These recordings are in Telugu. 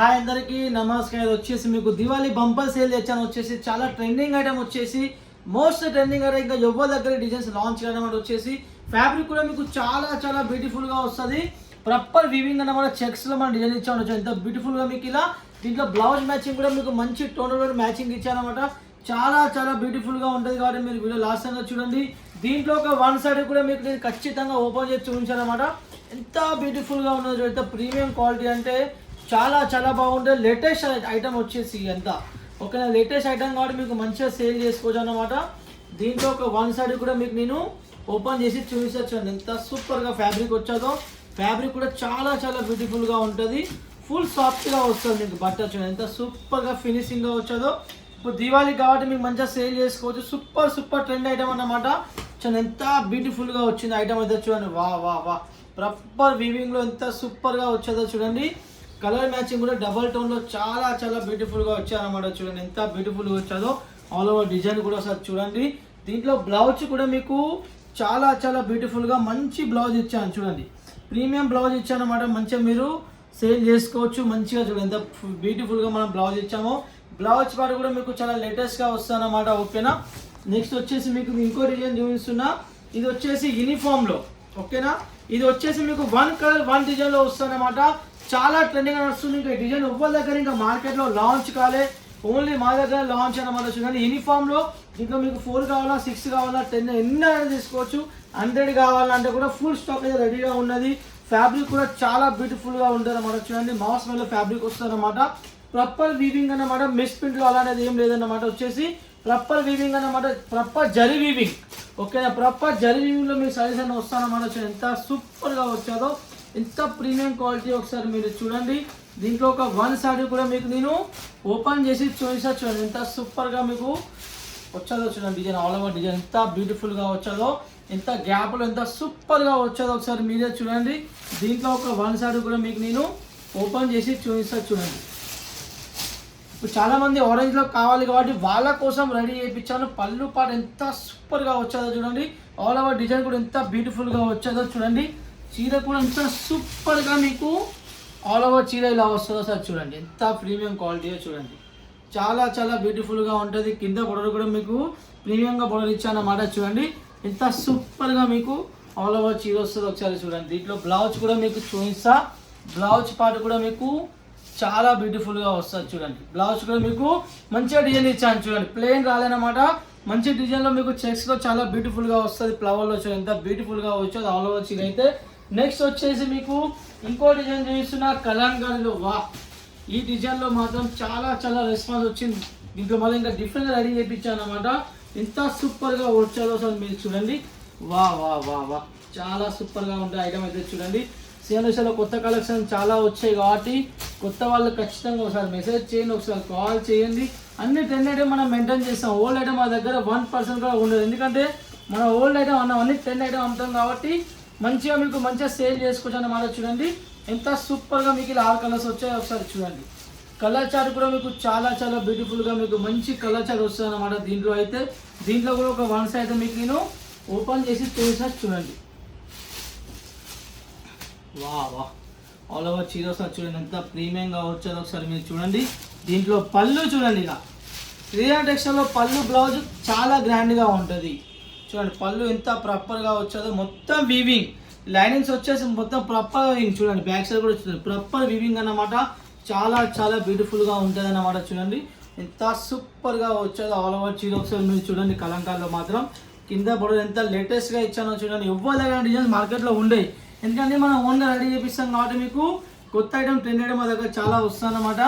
హాయ్ అందరికీ నమస్కారం. వచ్చేసి మీకు దివాళీ బంపర్ సేల్ తెచ్చాను. వచ్చేసి చాలా ట్రెండింగ్ ఐటమ్, వచ్చేసి మోస్ట్ ట్రెండింగ్ ఐటమ్, ఇంకా ఎవరి దగ్గర డిజైన్స్ లాంచ్ చేయడం అంటే వచ్చేసి ఫ్యాబ్రిక్ కూడా మీకు చాలా చాలా బ్యూటిఫుల్గా వస్తుంది. ప్రాపర్ వీవింగ్ అన్నమాట, చెక్స్లో మనం డిజైన్ ఇచ్చాము. ఎంత బ్యూటిఫుల్గా మీకు ఇలా దీంట్లో బ్లౌజ్ మ్యాచింగ్ కూడా మీకు మంచి టోనల్ మ్యాచింగ్ ఇచ్చానమాట. చాలా చాలా బ్యూటిఫుల్గా ఉంటుంది కాబట్టి మీరు వీడియో లాస్ట్ టైంగా చూడండి. దీంట్లో ఒక వన్ సైడ్ కూడా మీకు నేను ఖచ్చితంగా ఓపెన్ చేసి చూపించానమాట. ఎంత బ్యూటిఫుల్గా ఉన్నది, ఎంత ప్రీమియం క్వాలిటీ అంటే చాలా చాలా బాగుంటుంది. లేటెస్ట్ ఐటమ్ వచ్చేసి ఎంత ఓకేనా, లేటెస్ట్ ఐటమ్ కాబట్టి మీకు మంచిగా సేల్ చేసుకోవచ్చు అన్నమాట. దీంట్లో ఒక వన్ సైడ్ కూడా మీకు నేను ఓపెన్ చేసి చూపించచ్చు. ఎంత సూపర్గా ఫ్యాబ్రిక్ వచ్చాదో, ఫ్యాబ్రిక్ కూడా చాలా చాలా బ్యూటిఫుల్గా ఉంటుంది. ఫుల్ సాఫ్ట్గా వస్తుంది మీకు బట్ట చూడండి, ఎంత సూపర్గా ఫినిషింగ్గా వచ్చాదో. ఇప్పుడు దివాళీ కాబట్టి మీకు మంచిగా సేల్ చేసుకోవచ్చు. సూపర్ సూపర్ ట్రెండ్ ఐటమ్ అన్నమాట. చూడండి ఎంత బ్యూటిఫుల్గా వచ్చింది ఐటమ్ అయితే చూడండి. వా వా వా ప్రాపర్ వీవింగ్లో ఎంత సూపర్గా వచ్చేదో చూడండి. కలర్ మ్యాచింగ్ కూడా డబల్ టోన్లో చాలా చాలా బ్యూటిఫుల్గా వచ్చారన్నమాట. చూడండి ఎంత బ్యూటిఫుల్గా వచ్చాదో. ఆల్ ఓవర్ డిజైన్ కూడా ఒకసారి చూడండి. దీంట్లో బ్లౌజ్ కూడా మీకు చాలా చాలా బ్యూటిఫుల్గా మంచి బ్లౌజ్ ఇచ్చాను చూడండి. ప్రీమియం బ్లౌజ్ ఇచ్చాను అన్నమాట. మంచిగా మీరు సేల్ చేసుకోవచ్చు. మంచిగా చూడండి ఎంత బ్యూటిఫుల్గా మనం బ్లౌజ్ ఇచ్చామో. బ్లౌజ్ పాటు కూడా మీకు చాలా లేటెస్ట్గా వస్తుందన్నమాట. ఓకేనా. నెక్స్ట్ వచ్చేసి మీకు ఇంకో డిజైన్ చూపిస్తున్నా. ఇది వచ్చేసి యూనిఫామ్లో ఓకేనా. ఇది వచ్చేసి మీకు వన్ కలర్ వన్ డిజైన్లో వస్తుందన్నమాట. చాలా ట్రెండింగ్ నడుస్తుంది. ఇంకా డిజైన్ ఎవ్వరి దగ్గర ఇంకా మార్కెట్లో లాంచ్ కాలే, ఓన్లీ మా దగ్గర లాంచ్ అన్నమాట. చూడండి యూనిఫామ్లో దీంట్లో మీకు 4 కావాలా, 6 కావాలా, 10 ఎన్ని అయినా తీసుకోవచ్చు. 100 కావాలంటే కూడా ఫుల్ స్టాక్ అయితే రెడీగా ఉన్నది. ఫ్యాబ్రిక్ కూడా చాలా బ్యూటిఫుల్గా ఉంటుంది అన్నమాట. చూడండి మాస్ మెల్లో ఫ్యాబ్రిక్ వస్తుంది అన్నమాట. ప్రాపర్ వీవింగ్ అన్నమాట. మిస్ ప్రింట్లో అలాంటిది ఏం లేదన్నమాట. వచ్చేసి ప్రాపర్ వీవింగ్ అన్నమాట. ప్రాపర్ జరీ వీవింగ్ ఓకేనా. ప్రాపర్ జరీ వీవింగ్లో మీకు సైజ్ అని వస్తానన్నమాట. ఎంత సూపర్గా వచ్చాదో, ఎంత ప్రీమియం క్వాలిటీ ఒకసారి మీరు చూడండి. దీంట్లో ఒక వన్ సైడ్ కూడా మీకు నేను ఓపెన్ చేసి చూసా. చూడండి ఎంత సూపర్గా మీకు వచ్చాదో చూడండి. డిజైన్ ఆల్ ఓవర్ డిజైన్ ఎంత బ్యూటిఫుల్గా వచ్చాదో, ఎంత గ్యాప్లో ఎంత సూపర్గా వచ్చాదో ఒకసారి మీరే చూడండి. దీంట్లో ఒక వన్ సైడ్ కూడా మీకు నేను ఓపెన్ చేసి చూసా చూడండి. ఇప్పుడు చాలామంది ఆరెంజ్లో కావాలి కాబట్టి వాళ్ళ కోసం రెడీ చేయించాను. పళ్ళు పాటు ఎంత సూపర్గా వచ్చాదో చూడండి. ఆల్ ఓవర్ డిజైన్ కూడా ఎంత బ్యూటిఫుల్గా వచ్చాదో చూడండి. చీర కూడా ఎంత సూపర్గా మీకు ఆల్ ఓవర్ చీర ఇలా వస్తుందో సార్ చూడండి. ఎంత ప్రీమియం క్వాలిటీయో చూడండి. చాలా చాలా బ్యూటిఫుల్గా ఉంటుంది. కింద బొడర్ కూడా మీకు ప్రీమియంగా బొడర్ ఇచ్చానమాట. చూడండి ఎంత సూపర్గా మీకు ఆల్ ఓవర్ చీర వస్తుందో ఒకసారి చూడండి. దీంట్లో బ్లౌజ్ కూడా మీకు చూపిస్తా. బ్లౌజ్ పార్ట్ కూడా మీకు చాలా బ్యూటిఫుల్గా వస్తుంది చూడండి. బ్లౌజ్ కూడా మీకు మంచిగా డిజైన్ ఇచ్చాను చూడండి. ప్లెయిన్ రాలేనమాట. మంచి డిజైన్లో మీకు చెక్స్లో చాలా బ్యూటిఫుల్గా వస్తుంది. ఫ్లవర్లో చూడండి ఎంత బ్యూటిఫుల్గా వచ్చేది ఆల్ ఓవర్ చీర అయితే. నెక్స్ట్ వచ్చేసి మీకు ఇంకో డిజైన్ చూపిస్తున్న కలంకారీలో. వా ఈ డిజైన్లో మాత్రం చాలా చాలా రెస్పాన్స్ వచ్చింది. దీంట్లో మళ్ళీ ఇంకా డిఫరెంట్గా రెడీ చేయించాను అనమాట. ఎంత సూపర్గా వచ్చాదో సార్ మీరు చూడండి. వా వా వా వా చాలా సూపర్గా ఉంటాయి ఐటమ్ అయితే చూడండి. సిఎన్ఎస్లో కొత్త కలెక్షన్ చాలా వచ్చాయి కాబట్టి కొత్త వాళ్ళు ఖచ్చితంగా ఒకసారి మెసేజ్ చేయండి, ఒకసారి కాల్ చేయండి. అన్ని ట్రెండ్ ఐటమ్ మనం మెయింటైన్ చేస్తాం. ఓల్డ్ ఐటమ్ మా దగ్గర 1% కూడా ఉండదు. ఎందుకంటే మన ఓల్డ్ ఐటమ్ అన్న అన్ని ట్రెండ్ ఐటమ్ అమ్ముతాం కాబట్టి మంచిగా మీకు మంచిగా సేల్ చేసుకోవచ్చు అన్నమాట. చూడండి ఎంత సూపర్గా మీకు ఇలా 6 కలర్స్ వచ్చాయో ఒకసారి చూడండి. కలర్ చార్ట్ కూడా మీకు చాలా చాలా బ్యూటిఫుల్గా మీకు మంచి కలర్ చార్ట్ వస్తుంది అన్నమాట. దీంట్లో అయితే దీంట్లో కూడా ఒక వన్ సైడ్ మీకు నేను ఓపెన్ చేసి చూసా చూడండి. వా వా ఆల్ ఓవర్ చీర ఒకసారి చూడండి ఎంత ప్రీమియంగా వచ్చేది ఒకసారి మీరు చూడండి. దీంట్లో పళ్ళు చూడండి. ఇలా 300 టెక్స్టైల్లో పళ్ళు బ్లౌజ్ చాలా గ్రాండ్గా ఉంటుంది చూడండి. పళ్ళు ఎంత ప్రాపర్గా వచ్చేదో, మొత్తం వీవింగ్ లైనింగ్స్ వచ్చేసి మొత్తం ప్రాపర్ వీవింగ్ చూడండి. బ్యాక్ సైడ్ కూడా చూడండి ప్రాపర్ వీవింగ్ అన్నమాట. చాలా చాలా బ్యూటిఫుల్గా ఉంటుంది అన్నమాట. చూడండి ఎంత సూపర్గా వచ్చేదో ఆల్ ఓవర్ చీర ఒకసారి మీరు చూడండి. కలంకారీలో మాత్రం కింద బొడర్ ఎంత లేటెస్ట్గా ఇచ్చానో చూడండి. ఎవ్వరి దగ్గర డిజైన్స్ మార్కెట్లో ఉండేవి. ఎందుకంటే మనం ఓన్గా రెడీ చేపిస్తాం కాబట్టి మీకు కొత్త ఐటమ్ ట్రెండ్ ఐటమ్ మా దగ్గర చాలా వస్తుందన్నమాట.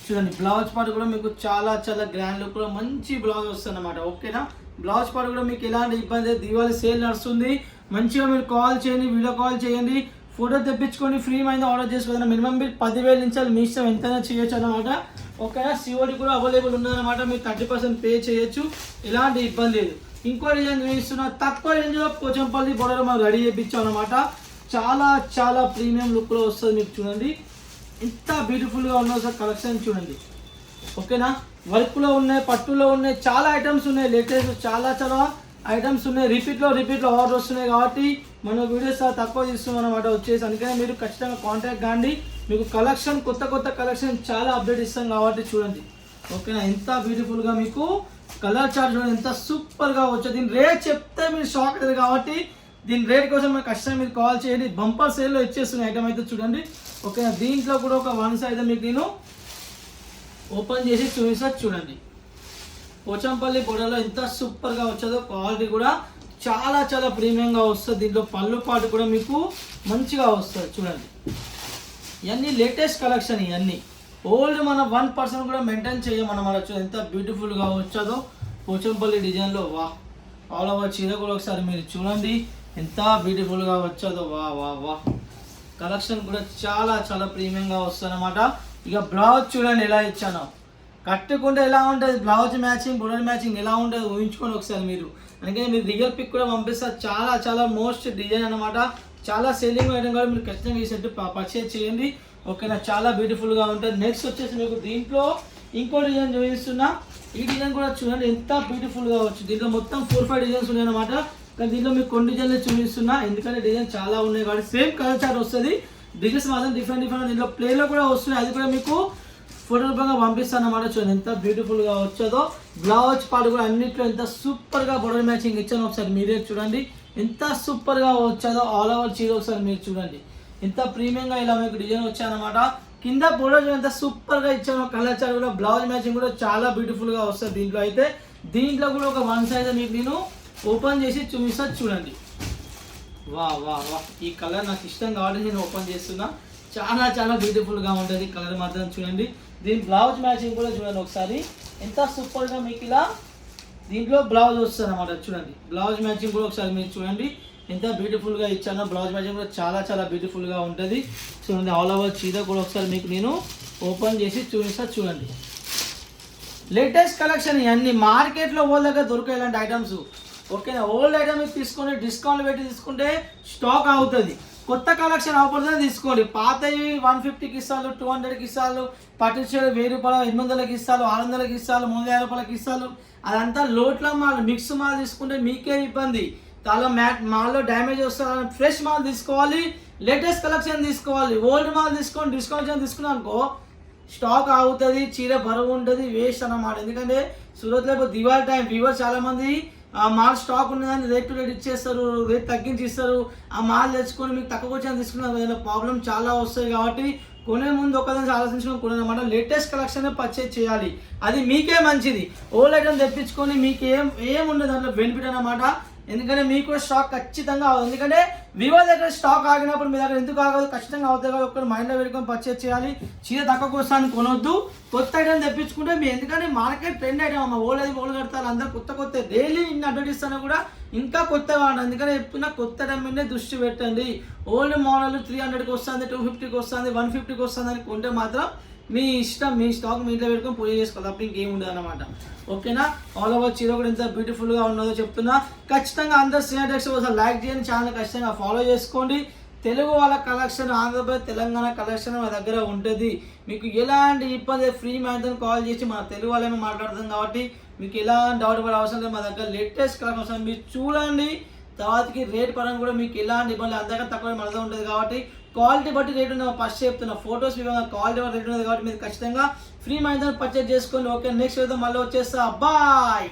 చూడండి బ్లౌజ్ పార్ట్ కూడా మీకు చాలా చాలా గ్రాండ్ లుక్ కూడా మంచి బ్లౌజ్ వస్తుందన్నమాట. ఓకేనా. బ్లౌజ్ పార్ట్ కూడా మీకు ఎలాంటి ఇబ్బంది, దివాళీ సేల్ నడుస్తుంది. మంచిగా మీరు కాల్ చేయండి, వీడియో కాల్ చేయండి, ఫోటో తెప్పించుకొని ఫ్రీ మైండ్ ఆర్డర్ చేసుకోవాలి. మినిమం మీరు 10,000 నుంచి మీ ఇష్టం ఎంతైనా చేయొచ్చు అనమాట. ఓకేనా. సిఓడి కూడా అవైలబుల్ ఉన్నదన్నమాట. మీరు 30% పే చేయొచ్చు, ఎలాంటి ఇబ్బంది లేదు. ఇంకో డిజైన్ చూపిస్తున్నా. తక్కువ రేంజ్లో పోచంపల్లి బోర్డర్ మనం రెడీ చేయించాం అనమాట. చాలా చాలా ప్రీమియం లుక్లో వస్తుంది మీకు చూడండి. ఎంత బ్యూటిఫుల్గా ఉన్నదో సార్ కలెక్షన్ చూడండి. ఓకేనా. వర్క్లో ఉన్నాయి, పట్టులో ఉన్నాయి, చాలా ఐటమ్స్ ఉన్నాయి లేటెస్ట్. చాలా చాలా ఐటమ్స్ ఉన్నాయి, రిపీట్లో ఆర్డర్ వస్తున్నాయి కాబట్టి మన వీడియోస్ చాలా తక్కువ తీస్తున్నాం అనమాట వచ్చేసి. అందుకని మీరు ఖచ్చితంగా కాంటాక్ట్ కాండి, మీకు కలెక్షన్ కొత్త కలెక్షన్ చాలా అప్డేట్ ఇస్తాం కాబట్టి చూడండి. ఓకేనా, ఎంత బ్యూటిఫుల్గా మీకు కలర్ చార్ట్ చూడండి, ఎంత సూపర్గా వచ్చేది. దీని రేట్ చెప్తే మీరు షాక్ అవుతుంది కాబట్టి దీని రేట్ కోసం మీరు ఖచ్చితంగా మీరు కాల్ చేయండి. బంపర్ సేల్లో ఇచ్చేస్తున్న ఐటమ్ అయితే చూడండి. ఓకేనా, దీంట్లో కూడా ఒక వన్స్ అయితే మీకు నేను ఓపెన్ చేసి చూపిస్తా చూడండి. పోచంపల్లి బొడలో ఎంత సూపర్గా వచ్చేదో, క్వాలిటీ కూడా చాలా ప్రీమియంగా వస్తుంది. దీంట్లో పళ్ళు పాటు కూడా మీకు మంచిగా వస్తుంది చూడండి. ఇవన్నీ లేటెస్ట్ కలెక్షన్, ఇవన్నీ ఓల్డ్ మన 1% కూడా మెయింటైన్ చేయమన్నమాట. ఎంత బ్యూటిఫుల్గా వచ్చేదో పోచంపల్లి డిజైన్లో. వా, ఆల్ ఓవర్ చీర కూడా ఒకసారి మీరు చూడండి ఎంత బ్యూటిఫుల్గా వచ్చేదో. వా కలెక్షన్ కూడా చాలా ప్రీమియంగా వస్తుంది అనమాట. ఇక బ్లౌజ్ చూడండి ఎలా ఇచ్చానో, కట్టుకుంటే ఎలా ఉంటుంది బ్లౌజ్ మ్యాచింగ్, బుడర్ మ్యాచింగ్ ఎలా ఉంటుంది ఊహించుకొని ఒకసారి మీరు. అందుకని మీరు రియల్ పిక్ కూడా పంపిస్తారు. చాలా మోస్ట్ డిజైన్ అనమాట, చాలా సేలింగ్ ఐటమ్ కూడా మీరు ఖచ్చితంగా ఈ సెట్ పర్చేజ్ చేయండి. ఓకేనా, చాలా బ్యూటిఫుల్గా ఉంటుంది. నెక్స్ట్ వచ్చేసి మీకు దీంట్లో ఇంకో డిజైన్ చూపిస్తున్నా. ఈ డిజైన్ కూడా చూడండి ఎంత బ్యూటిఫుల్గా వచ్చింది. దీంట్లో మొత్తం 4-5 డిజైన్స్ ఉన్నాయి అనమాట. కానీ దీంట్లో మీకు కొన్ని డిజైన్లు చూపిస్తున్నా, ఎందుకంటే డిజైన్ చాలా ఉన్నాయి కాబట్టి. సేమ్ కలర్ చార్ట్ వస్తుంది, డిజైన్స్ మాత్రం డిఫరెంట్. దీంట్లో ప్లేలో కూడా వస్తున్నాయి, అది కూడా మీకు ఫోటో రూపంగా పంపిస్తాను అన్నమాట. చూడండి ఎంత బ్యూటిఫుల్గా వచ్చేదో. బ్లౌజ్ పాటు కూడా అన్నింటిలో ఎంత సూపర్గా బోర్డర్ మ్యాచింగ్ ఇచ్చాను. ఒకసారి మీరే చూడండి ఎంత సూపర్గా వచ్చేదో. ఆల్ ఓవర్ చీర ఒకసారి మీరు చూడండి ఎంత ప్రీమియంగా ఇలా మీకు డిజైన్ వచ్చాయన్నమాట. కింద బోర్డర్ ఎంత సూపర్గా ఇచ్చాను. కలర్ చార్ట్ కూడా బ్లౌజ్ మ్యాచింగ్ కూడా చాలా బ్యూటిఫుల్గా వస్తుంది దీంట్లో అయితే. దీంట్లో కూడా ఒక వన్ సైజ్ మీకు నేను ఓపెన్ చేసి చూపిస్తా చూడండి. వా ఈ కలర్ నాకు ఇష్టం కాబట్టి నేను ఓపెన్ చేస్తున్నా. చాలా బ్యూటిఫుల్గా ఉంటుంది కలర్ మాత్రం చూడండి. దీని బ్లౌజ్ మ్యాచింగ్ కూడా చూడండి ఒకసారి ఎంత సూపర్గా మీకు ఇలా దీంట్లో బ్లౌజ్ వస్తుంది అనమాట. చూడండి బ్లౌజ్ మ్యాచింగ్ కూడా ఒకసారి మీరు చూడండి ఎంత బ్యూటిఫుల్గా ఇచ్చానో. బ్లౌజ్ మ్యాచింగ్ కూడా చాలా బ్యూటిఫుల్గా ఉంటుంది చూడండి. ఆల్ ఓవర్ చీర కూడా ఒకసారి మీకు నేను ఓపెన్ చేసి చూపిస్తా చూడండి. లేటెస్ట్ కలెక్షన్ ఇవన్నీ మార్కెట్లో ఓల్డ్ దగ్గర దొరికే ఇలాంటి ఐటమ్స్. ఓకేనా, ఓల్డ్ ఐటమ్ తీసుకొని డిస్కౌంట్ పెట్టి తీసుకుంటే స్టాక్ అవుతుంది. కొత్త కలెక్షన్ అవపడుతుంది తీసుకోండి. పాతవి 150కి ఇస్తారు, 200కి ఇస్తారు, పట్టించేది 1000 రూపాయలు, 800కి ఇస్తారు, 600కి ఇస్తారు, 350 రూపాయలకి ఇస్తారు. అదంతా లోట్ల మాల్, మిక్స్ మాల్ తీసుకుంటే మీకే ఇబ్బంది. చాలా మాల్లో డ్యామేజ్ వస్తుంది. ఫ్రెష్ మాల్ తీసుకోవాలి, లేటెస్ట్ కలెక్షన్ తీసుకోవాలి. ఓల్డ్ మాల్ తీసుకొని డిస్కౌంట్ తీసుకున్నాం అనుకో స్టాక్ అవుతుంది, చీర బరువు ఉంటుంది, వేస్ట్ అన్నమాట. ఎందుకంటే సూరత్లో ఇప్పుడు దివాళీ టైం వ్యూవర్స్ చాలామంది మాల్ స్టాక్ ఉన్నదని రేట్ టు రేట్ ఇచ్చేస్తారు, రేట్ తగ్గించి ఇస్తారు. ఆ మాల్ తెచ్చుకొని మీకు తక్కువ వచ్చి తీసుకున్నారు, ఏదైనా ప్రాబ్లం చాలా వస్తాయి కాబట్టి కొనే ముందు ఒకదాన్ని ఆలోచించుకొని కొనేదన్నమాట. లేటెస్ట్ కలెక్షన్ పర్చేజ్ చేయాలి, అది మీకే మంచిది. ఓల్డ్ ఐటమ్ తెప్పించుకొని మీకు ఏముండదు దాంట్లో బెనిఫిట్ అన్నమాట. ఎందుకంటే మీకు కూడా స్టాక్ ఖచ్చితంగా అవుతుంది. ఎందుకంటే వివో దగ్గర స్టాక్ ఆగినప్పుడు మీ దగ్గర ఎందుకు ఆగదు, ఖచ్చితంగా అవుతుంది కాబట్టి ఒక్కరు మైండ్లో పెట్టుకొని పర్చేజ్ చేయాలి. చీర తక్కువ వస్తాను కొనొద్దు, కొత్త ఐటమ్ తెప్పించుకుంటే మీ ఎందుకంటే మార్కెట్ ట్రెండ్ ఐటమ్ అమ్మ. ఓల్డ్ కడతారు అందరూ కొత్త డైలీ ఇన్ని అప్డేట్ ఇస్తాను కూడా ఇంకా కొత్తగా వాడండి. అందుకని చెప్తున్నా కొత్త ఐటమ్ మీదే దృష్టి పెట్టండి. ఓల్డ్ మోడల్ 300కి వస్తుంది, 250కి వస్తుంది, 150కి వస్తుంది అని కొంటే మాత్రం మీ ఇష్టం, మీ స్టాక్ మీ ఇంట్లో పెట్టుకొని పూజ చేసుకోవాలి, అప్పుడు ఇంకేం ఉండదు అనమాట. ఓకేనా, ఆల్ ఓవర్ చీర కూడా ఎంత బ్యూటిఫుల్గా ఉన్నదో చెప్తున్నా. ఖచ్చితంగా అందరు శ్రీనాథ్ ఒకసారి లైక్ చేయండి, ఛానల్ ఖచ్చితంగా ఫాలో చేసుకోండి. తెలుగు వాళ్ళ కలెక్షన్, ఆంధ్రప్రదేశ్ తెలంగాణ కలెక్షన్ మా దగ్గర ఉంటుంది. మీకు ఎలాంటి ఇబ్బంది ఫ్రీ మైండ్తో కాల్ చేసి మన తెలుగు వాళ్ళమే మాట్లాడుతాం కాబట్టి మీకు ఎలాంటి డౌట్ పడే అవసరం లేదు. మా దగ్గర లేటెస్ట్ కలెక్షన్ మీరు చూడండి. తర్వాతకి రేట్ పరంగా కూడా మీకు ఎలాంటి ఇబ్బంది అంతగా తక్కువ మన దగ్గర ఉంటుంది కాబట్టి క్వాలిటీ బట్టి రేట్ ఉంది. ఫస్ట్ చెప్తున్నా ఫొటోస్ క్వాలిటీ బట్టి రేట్ ఉంది కాబట్టి మీరు ఖచ్చితంగా ఫ్రీ మైండ్తో పర్చేజ్ చేసుకోండి. ఓకే, నెక్స్ట్ వీడియో మళ్ళీ వచ్చేస్తా. బాయ్.